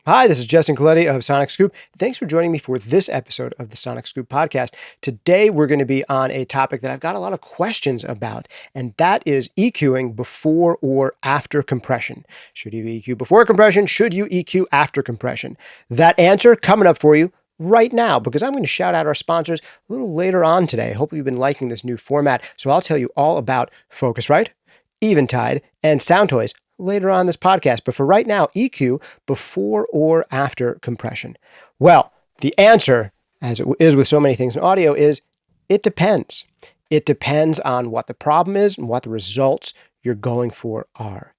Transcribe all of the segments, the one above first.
Hi, this is Justin Colletti of Sonic Scoop. Thanks for joining me for this episode of the Sonic Scoop podcast. Today, we're going to be on a topic that I've got a lot of questions about, and that is EQing before or after compression. Should you EQ before compression? Should you EQ after compression? That answer coming up for you right now, because I'm going to shout out our sponsors a little later on today. I hope you've been liking this new format, so I'll tell you all about Focusrite, Eventide, and Sound Toys later on this podcast. But for right now, EQ before or after compression? Well, the answer, as it is with so many things in audio, is it depends. It depends on what the problem is and what the results you're going for are.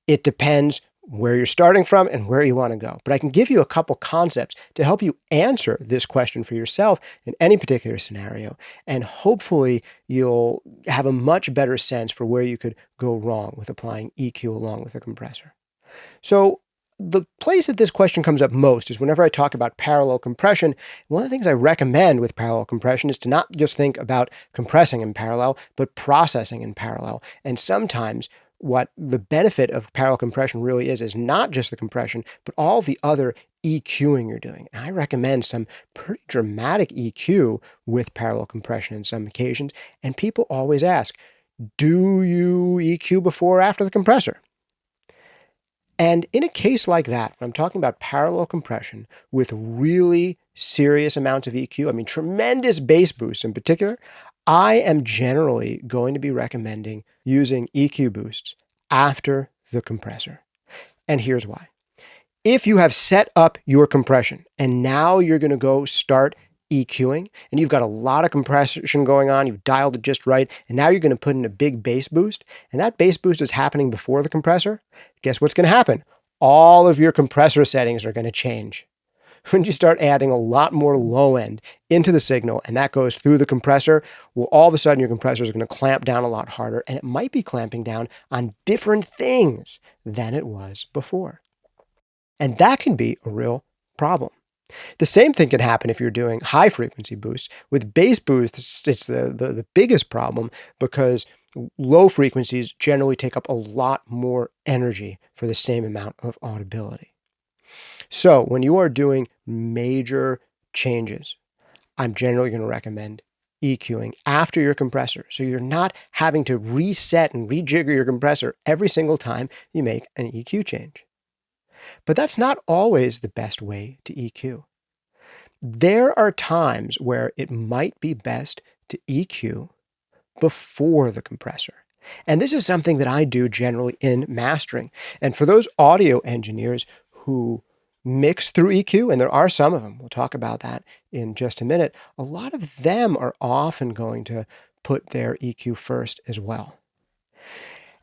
It depends where you're starting from and where you want to go. But I can give you a couple concepts to help you answer this question for yourself in any particular scenario. And hopefully you'll have a much better sense for where you could go wrong with applying EQ along with a compressor. So the place that this question comes up most is whenever I talk about parallel compression. One of the things I recommend with parallel compression is to not just think about compressing in parallel, but processing in parallel. And sometimes what the benefit of parallel compression really is not just the compression, but all the other EQing you're doing. And I recommend some pretty dramatic EQ with parallel compression in some occasions. And people always ask, do you EQ before or after the compressor? And in a case like that, when I'm talking about parallel compression with really serious amounts of EQ, I mean tremendous bass boosts in particular, I am generally going to be recommending using EQ boosts after the compressor. And here's why. If you have set up your compression and now you're going to go start EQing and you've got a lot of compression going on, you've dialed it just right, and now you're going to put in a big bass boost, and that bass boost is happening before the compressor, guess what's going to happen? All of your compressor settings are going to change. When you start adding a lot more low end into the signal and that goes through the compressor, well, all of a sudden your compressor is going to clamp down a lot harder, and it might be clamping down on different things than it was before. And that can be a real problem. The same thing can happen if you're doing high frequency boosts. With bass boosts, it's the biggest problem because low frequencies generally take up a lot more energy for the same amount of audibility. So when you are doing major changes, I'm generally going to recommend EQing after your compressor. So you're not having to reset and rejigger your compressor every single time you make an EQ change. But that's not always the best way to EQ. There are times where it might be best to EQ before the compressor. And this is something that I do generally in mastering. And for those audio engineers who mix through EQ, and there are some of them, we'll talk about that in just a minute, a lot of them are often going to put their EQ first as well.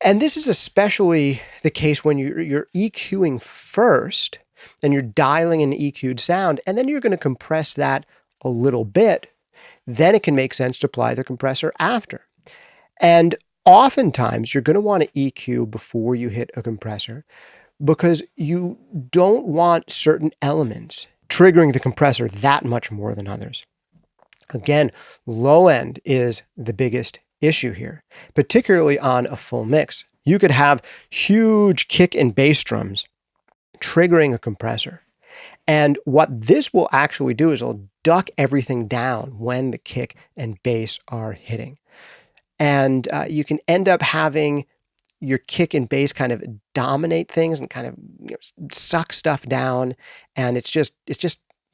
And this is especially the case when you're EQing first and you're dialing an EQ'd sound, and then you're going to compress that a little bit. Then it can make sense to apply the compressor after. And oftentimes you're going to want to EQ before you hit a compressor because you don't want certain elements triggering the compressor that much more than others. Again, low end is the biggest issue here, particularly on a full mix. You could have huge kick and bass drums triggering a compressor. And what this will actually do is it'll duck everything down when the kick and bass are hitting. And you can end up having your kick and bass kind of dominate things and kind of suck stuff down. And it's just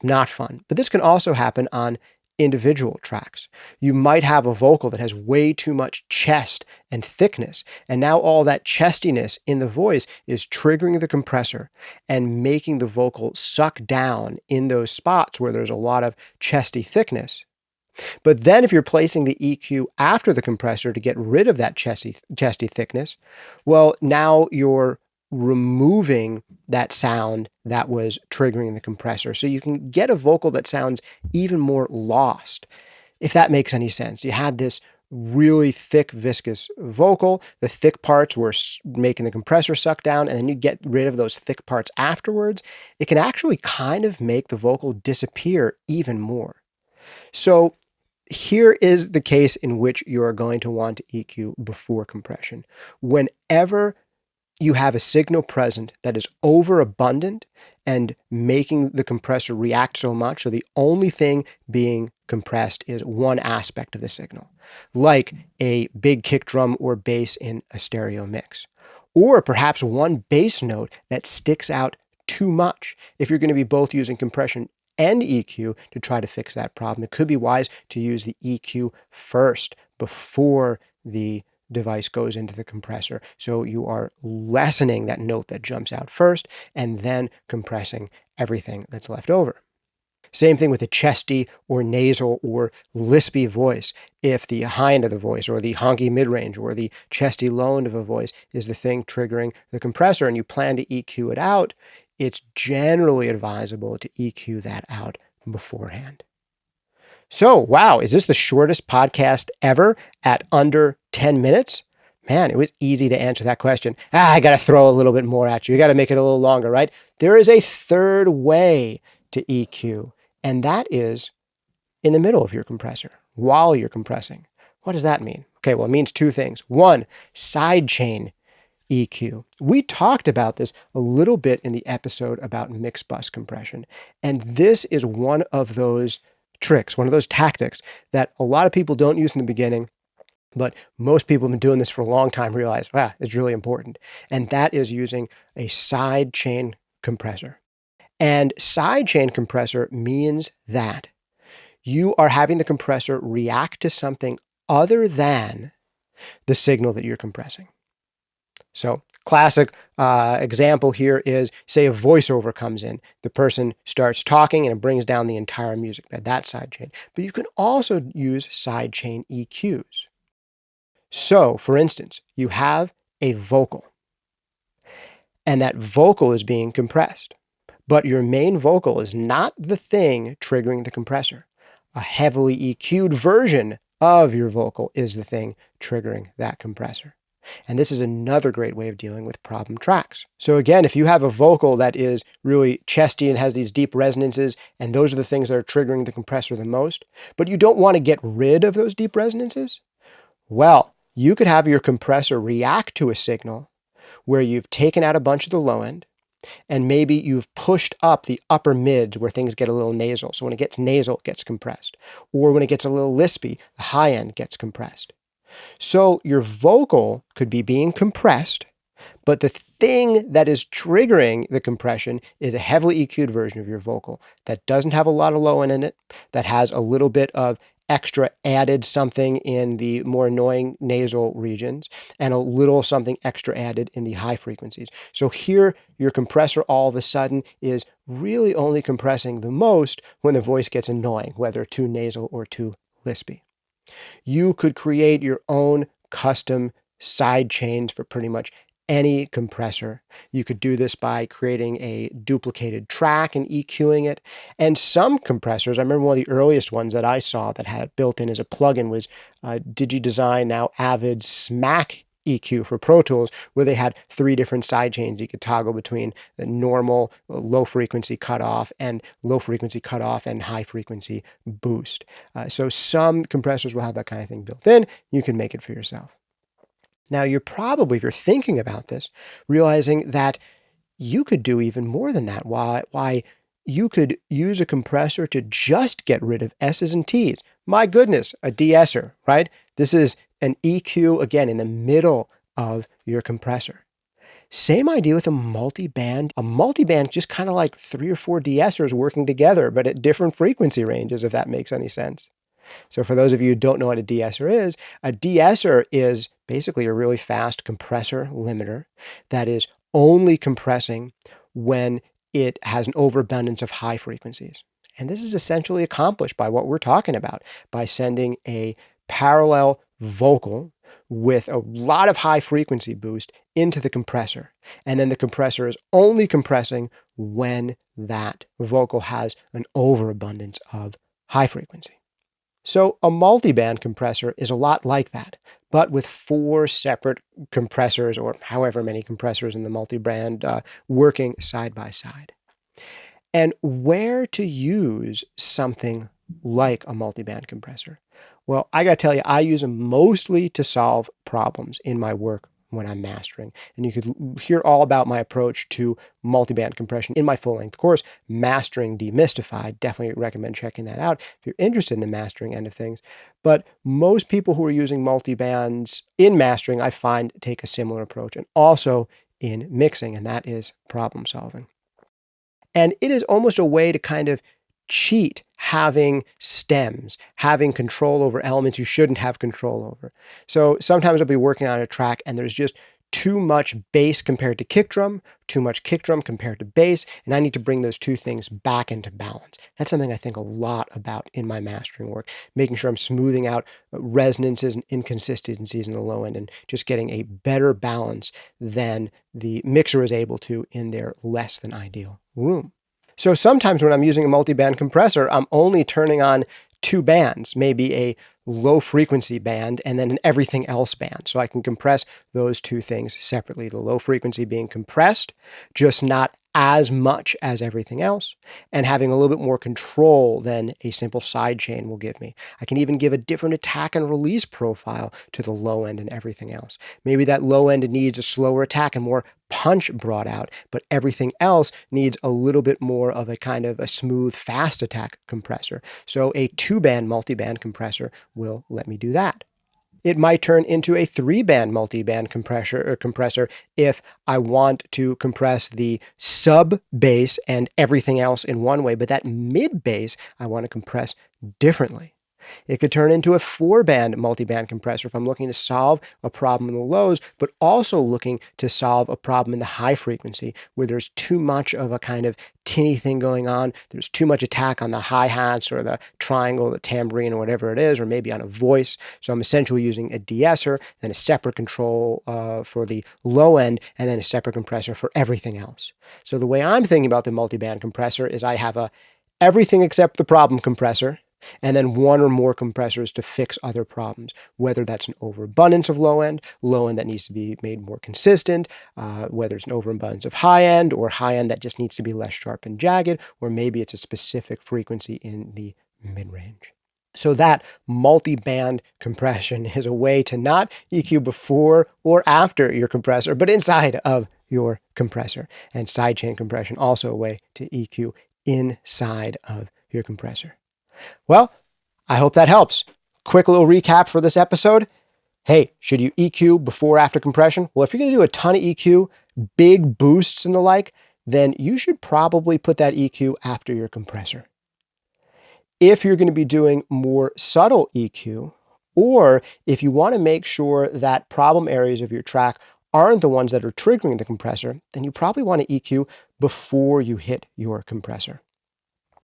not fun. But this can also happen on individual tracks. You might have a vocal that has way too much chest and thickness, and now all that chestiness in the voice is triggering the compressor and making the vocal suck down in those spots where there's a lot of chesty thickness. But then if you're placing the EQ after the compressor to get rid of that chesty thickness, well, now you're removing that sound that was triggering the compressor. So you can get a vocal that sounds even more lost, if that makes any sense. You had this really thick, viscous vocal. The thick parts were making the compressor suck down, and then you get rid of those thick parts afterwards. It can actually kind of make the vocal disappear even more. So here is the case in which you are going to want to EQ before compression. Whenever you have a signal present that is overabundant and making the compressor react so much, so the only thing being compressed is one aspect of the signal, like a big kick drum or bass in a stereo mix, or perhaps one bass note that sticks out too much. If you're going to be both using compression and EQ to try to fix that problem, it could be wise to use the EQ first before the device goes into the compressor. So you are lessening that note that jumps out first and then compressing everything that's left over. Same thing with a chesty or nasal or lispy voice. If the high end of the voice or the honky mid-range or the chesty low end of a voice is the thing triggering the compressor and you plan to EQ it out, it's generally advisable to EQ that out beforehand. So, wow, is this the shortest podcast ever at under 10 minutes? Man, it was easy to answer that question. I got to throw a little bit more at you. You got to make it a little longer, right? There is a third way to EQ, and that is in the middle of your compressor, while you're compressing. What does that mean? Okay, well, it means two things. One, sidechain EQ. We talked about this a little bit in the episode about mix bus compression, and this is one of those tricks, one of those tactics that a lot of people don't use in the beginning, but most people have been doing this for a long time, realize, wow, it's really important. And that is using a sidechain compressor. And sidechain compressor means that you are having the compressor react to something other than the signal that you're compressing. So classic example here is, say a voiceover comes in, the person starts talking and it brings down the entire music bed, that sidechain. But you can also use sidechain EQs. So for instance, you have a vocal and that vocal is being compressed, but your main vocal is not the thing triggering the compressor. A heavily EQ'd version of your vocal is the thing triggering that compressor. And this is another great way of dealing with problem tracks. So again, if you have a vocal that is really chesty and has these deep resonances, and those are the things that are triggering the compressor the most, but you don't want to get rid of those deep resonances, well, you could have your compressor react to a signal where you've taken out a bunch of the low end, and maybe you've pushed up the upper mids where things get a little nasal. So when it gets nasal, it gets compressed. Or when it gets a little lispy, the high end gets compressed. So your vocal could be being compressed, but the thing that is triggering the compression is a heavily EQ'd version of your vocal that doesn't have a lot of low end in it, that has a little bit of extra added something in the more annoying nasal regions, and a little something extra added in the high frequencies. So here, your compressor all of a sudden is really only compressing the most when the voice gets annoying, whether too nasal or too lispy. You could create your own custom side chains for pretty much any compressor. You could do this by creating a duplicated track and EQing it. And some compressors, I remember one of the earliest ones that I saw that had it built in as a plugin was DigiDesign, now Avid Smack EQ for Pro Tools, where they had 3 different side chains you could toggle between the normal low frequency cutoff and high frequency boost. So some compressors will have that kind of thing built in. You can make it for yourself. Now you're probably, if you're thinking about this, realizing that you could do even more than that. Why you could use a compressor to just get rid of S's and T's. My goodness, a deesser, right? This is an EQ, again, in the middle of your compressor. Same idea with a multiband. A multiband just kind of like 3 or 4 deessers working together, but at different frequency ranges, if that makes any sense. So for those of you who don't know what a deesser is basically a really fast compressor limiter that is only compressing when it has an overabundance of high frequencies. And this is essentially accomplished by what we're talking about, by sending a parallel vocal with a lot of high frequency boost into the compressor. And then the compressor is only compressing when that vocal has an overabundance of high frequency. So a multiband compressor is a lot like that, but with 4 separate compressors, or however many compressors in the multiband working side by side. And where to use something like a multiband compressor? Well, I got to tell you, I use them mostly to solve problems in my work when I'm mastering. And you could hear all about my approach to multiband compression in my full-length course, Mastering Demystified. Definitely recommend checking that out if you're interested in the mastering end of things. But most people who are using multibands in mastering, I find, take a similar approach, and also in mixing, and that is problem solving. And it is almost a way to kind of cheat having stems, having control over elements you shouldn't have control over. So sometimes I'll be working on a track and there's just too much bass compared to kick drum, too much kick drum compared to bass, and I need to bring those two things back into balance. That's something I think a lot about in my mastering work, making sure I'm smoothing out resonances and inconsistencies in the low end and just getting a better balance than the mixer is able to in their less than ideal room. So sometimes when I'm using a multiband compressor, I'm only turning on two bands, maybe a low frequency band and then an everything else band. So I can compress those two things separately. The low frequency being compressed, just not as much as everything else, and having a little bit more control than a simple sidechain will give me. I can even give a different attack and release profile to the low end and everything else. Maybe that low end needs a slower attack and more punch brought out, but everything else needs a little bit more of a kind of a smooth, fast attack compressor. So a two-band multiband compressor will let me do that. It might turn into a three-band multiband compressor if I want to compress the sub bass and everything else in one way, but that mid bass I want to compress differently. It could turn into a four-band multiband compressor if I'm looking to solve a problem in the lows, but also looking to solve a problem in the high frequency where there's too much of a kind of tinny thing going on. There's too much attack on the hi-hats or the triangle, the tambourine, or whatever it is, or maybe on a voice. So I'm essentially using a deesser, then a separate control for the low end, and then a separate compressor for everything else. So the way I'm thinking about the multiband compressor is I have a everything except the problem compressor, and then one or more compressors to fix other problems, whether that's an overabundance of low end that needs to be made more consistent, whether it's an overabundance of high end or high end that just needs to be less sharp and jagged, or maybe it's a specific frequency in the mid-range. So that multi-band compression is a way to not EQ before or after your compressor, but inside of your compressor. And sidechain compression, also a way to EQ inside of your compressor. Well, I hope that helps. Quick little recap for this episode. Hey, should you EQ before or after compression? Well, if you're going to do a ton of EQ, big boosts and the like, then you should probably put that EQ after your compressor. If you're going to be doing more subtle EQ, or if you want to make sure that problem areas of your track aren't the ones that are triggering the compressor, then you probably want to EQ before you hit your compressor.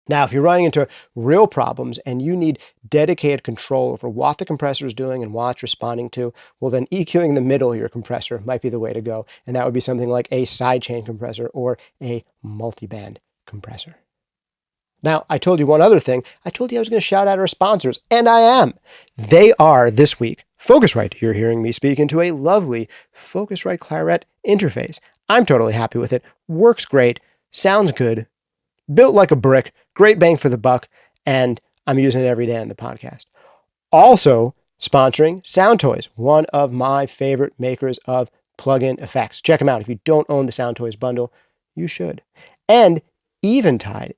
Now, if you're running into real problems and you need dedicated control over what the compressor is doing and what it's responding to, well, then EQing the middle of your compressor might be the way to go. And that would be something like a sidechain compressor or a multiband compressor. Now, I told you one other thing. I told you I was going to shout out our sponsors, and I am. They are, this week, Focusrite. You're hearing me speak into a lovely Focusrite Claret interface. I'm totally happy with it. Works great. Sounds good. Built like a brick, great bang for the buck, and I'm using it every day on the podcast. Also sponsoring Sound Toys, one of my favorite makers of plug-in effects. Check them out. If you don't own the Sound Toys bundle, you should. And Eventide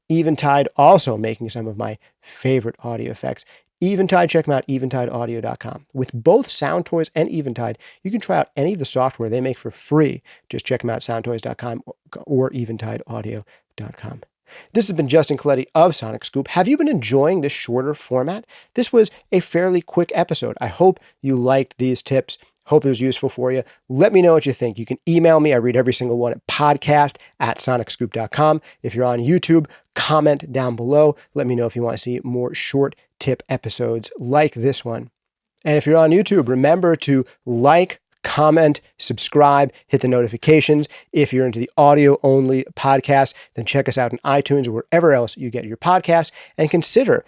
also making some of my favorite audio effects. Eventide, check them out, eventideaudio.com. With both Sound Toys and Eventide, you can try out any of the software they make for free. Just check them out, soundtoys.com or eventideaudio.com. This has been Justin Colletti of Sonic Scoop. Have you been enjoying this shorter format? This was a fairly quick episode. I hope you liked these tips. Hope it was useful for you. Let me know what you think. You can email me. I read every single one at podcast@sonicscoop.com. If you're on YouTube, comment down below. Let me know if you want to see more short tip episodes like this one. And if you're on YouTube, remember to like, comment, subscribe, hit the notifications. If you're into the audio-only podcast, then check us out on iTunes or wherever else you get your podcasts, and consider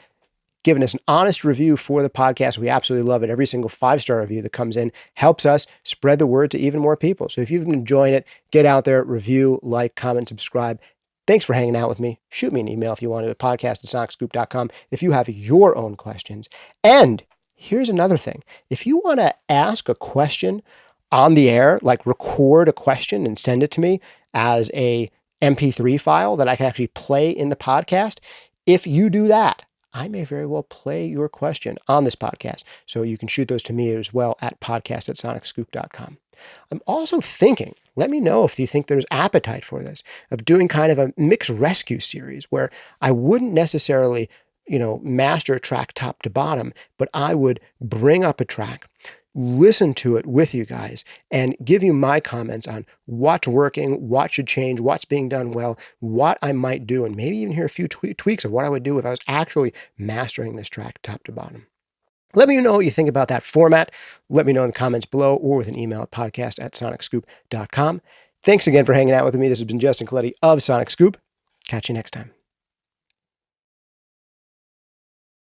giving us an honest review for the podcast. We absolutely love it. Every single 5-star review that comes in helps us spread the word to even more people. So if you've been enjoying it, get out there, review, like, comment, subscribe. Thanks for hanging out with me. Shoot me an email if you want to, at podcast@sonicscoop.com if you have your own questions. And here's another thing. If you want to ask a question on the air, like record a question and send it to me as a MP3 file that I can actually play in the podcast, if you do that, I may very well play your question on this podcast. So you can shoot those to me as well at podcast@sonicscoop.com. I'm also thinking, let me know if you think there's appetite for this, of doing kind of a mix rescue series where I wouldn't necessarily, master a track top to bottom, but I would bring up a track, listen to it with you guys, and give you my comments on what's working, what should change, what's being done well, what I might do, and maybe even hear a few tweaks of what I would do if I was actually mastering this track top to bottom. Let me know what you think about that format. Let me know in the comments below or with an email at podcast@sonicscoop.com. Thanks again for hanging out with me. This has been Justin Colletti of Sonic Scoop. Catch you next time.